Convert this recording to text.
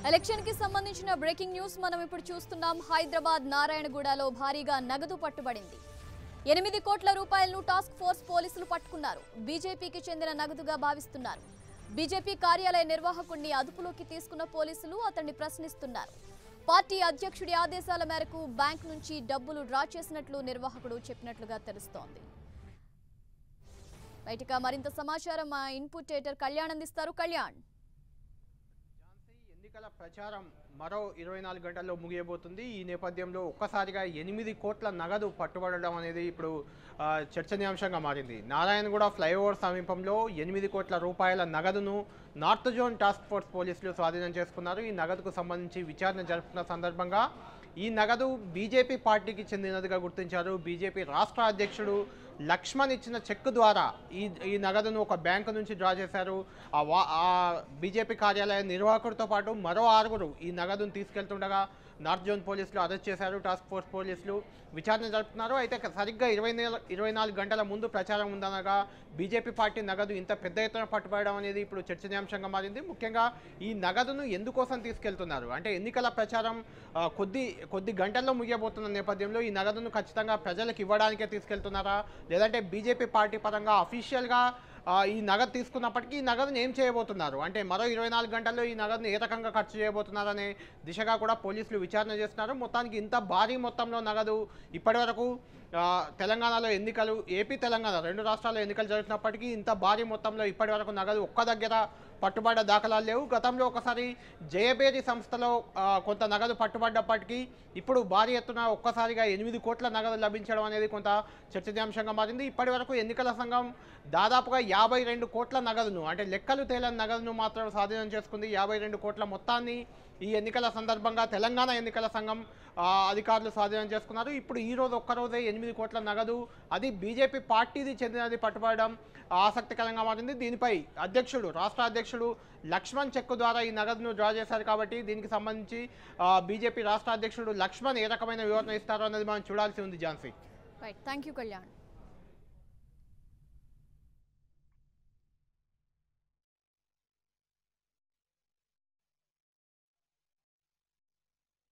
Election కి సంబంధించిన breaking news మనం ఇప్పుడు చూస్తున్నాం. హైదరాబాద్ నారాయణగూడలో భారీగా నగదు పట్టుబడింది. 8 కోట్ల రూపాయలను టాస్క్ ఫోర్స్ పోలీసులు పట్టుకున్నారు. బీజేపీకి చెందిన నగదుగా భావిస్తున్నారు. బీజేపీ కార్యాలయ నిర్వాహకుడిని అదుపులోకి తీసుకున్న పోలీసులు అతన్ని ప్రశ్నిస్తున్నారు. పార్టీ అధ్యక్షుడి ఆదేశాల మేరకు బ్యాంక్ నుంచి డబ్బులు డ్రా చేసినట్లు నిర్వాహకుడు చెప్పినట్లుగా తెలుస్తోంది. బయటగా మరింత సమాచారం మా ఇన్పుట్ ఎడిటర్ కళ్యాణ్ అందిస్తారు. కళ్యాణ్, ఎన్నికల ప్రచారం మరో 24 గంటల్లో ముగియబోతుంది. ఈ నేపథ్యంలో ఒక్కసారిగా 8 కోట్ల నగదు పట్టుబడడం అనేది ఇప్పుడు చర్చనీయాంశంగా మారింది. నారాయణగూడ ఫ్లైఓవర్ సమీపంలో 8 కోట్ల రూపాయల నగదును నార్త్ జోన్ టాస్క్ ఫోర్స్ పోలీసులు స్వాధీనం చేసుకున్నారు. ఈ నగదుకు సంబంధించి విచారణ జరుపుతున్న సందర్భంగా ఈ నగదు బీజేపీ పార్టీకి చెందినదిగా గుర్తించారు. బీజేపీ రాష్ట్ర అధ్యక్షుడు లక్ష్మణ్ ఇచ్చిన చెక్ ద్వారా ఈ నగదును ఒక బ్యాంకు నుంచి డ్రా చేశారు. ఆ బీజేపీ కార్యాలయ నిర్వాహకుడితో పాటు మరో 6 ఈ నగదును తీసుకెళ్తుండగా నార్త్ జోన్ పోలీసులు అరెస్ట్ చేశారు. టాస్క్ ఫోర్స్ పోలీసులు విచారణ జరుపుతున్నారు. అయితే సరిగ్గా 24 గంటల ముందు ప్రచారం ఉందనగా బీజేపీ పార్టీ నగదు ఇంత పెద్ద ఎత్తున పట్టుబడడం అనేది ఇప్పుడు చర్చనీయాంశంగా మారింది. ముఖ్యంగా ఈ నగదును ఎందుకోసం తీసుకెళ్తున్నారు అంటే ఎన్నికల ప్రచారం కొద్ది గంటల్లో ముగియబోతున్న నేపథ్యంలో ఈ నగదును ఖచ్చితంగా ప్రజలకు ఇవ్వడానికే తీసుకెళ్తున్నారా, లేదంటే బీజేపీ పార్టీ పరంగా అఫీషియల్గా ఈ నగదు తీసుకున్నప్పటికీ ఈ నగదును ఏం చేయబోతున్నారు అంటే మరో 24 గంటల్లో ఈ నగదును ఏ రకంగా ఖర్చు చేయబోతున్నారనే దిశగా కూడా పోలీసులు విచారణ చేస్తున్నారు. మొత్తానికి ఇంత భారీ మొత్తంలో నగదు ఇప్పటివరకు తెలంగాణలో ఎన్నికలు ఏపీ తెలంగాణ 2 రాష్ట్రాల్లో ఎన్నికలు జరుగుతున్నప్పటికీ ఇంత భారీ మొత్తంలో ఇప్పటివరకు నగదు ఒక్క దగ్గర పట్టుబడ్డ దాఖలాలు లేవు. గతంలో ఒకసారి జయబేరి సంస్థలో కొంత నగదు పట్టుబడ్డప్పటికీ ఇప్పుడు భారీ ఎత్తున ఒక్కసారిగా 8 కోట్ల నగదు లభించడం అనేది కొంత చర్చనీయాంశంగా మారింది. ఇప్పటి వరకు ఎన్నికల సంఘం దాదాపుగా 52 కోట్ల నగదును అంటే లెక్కలు తేలని నగదును మాత్రం స్వాధీనం చేసుకుంది. 52 కోట్ల మొత్తాన్ని ఈ ఎన్నికల సందర్భంగా తెలంగాణ ఎన్నికల సంఘం అధికారులు స్వాధీనం చేసుకున్నారు. ఇప్పుడు ఈ రోజు ఒక్కరోజే 8 కోట్ల నగదు అది బీజేపీ పార్టీది చెందినది పట్టుబడడం ఆసక్తికరంగా మారింది. దీనిపై రాష్ట్ర అధ్యక్షుడు లక్ష్మణ్ చెక్ ద్వారా ఈ నగదును డ్రా చేశారు కాబట్టి దీనికి సంబంధించి బీజేపీ రాష్ట్ర అధ్యక్షుడు లక్ష్మణ్ ఏ రకమైన వివరణ ఇస్తారో అనేది మనం చూడాల్సి ఉంది. ఝాన్సీ. Right, thank you Kalyan.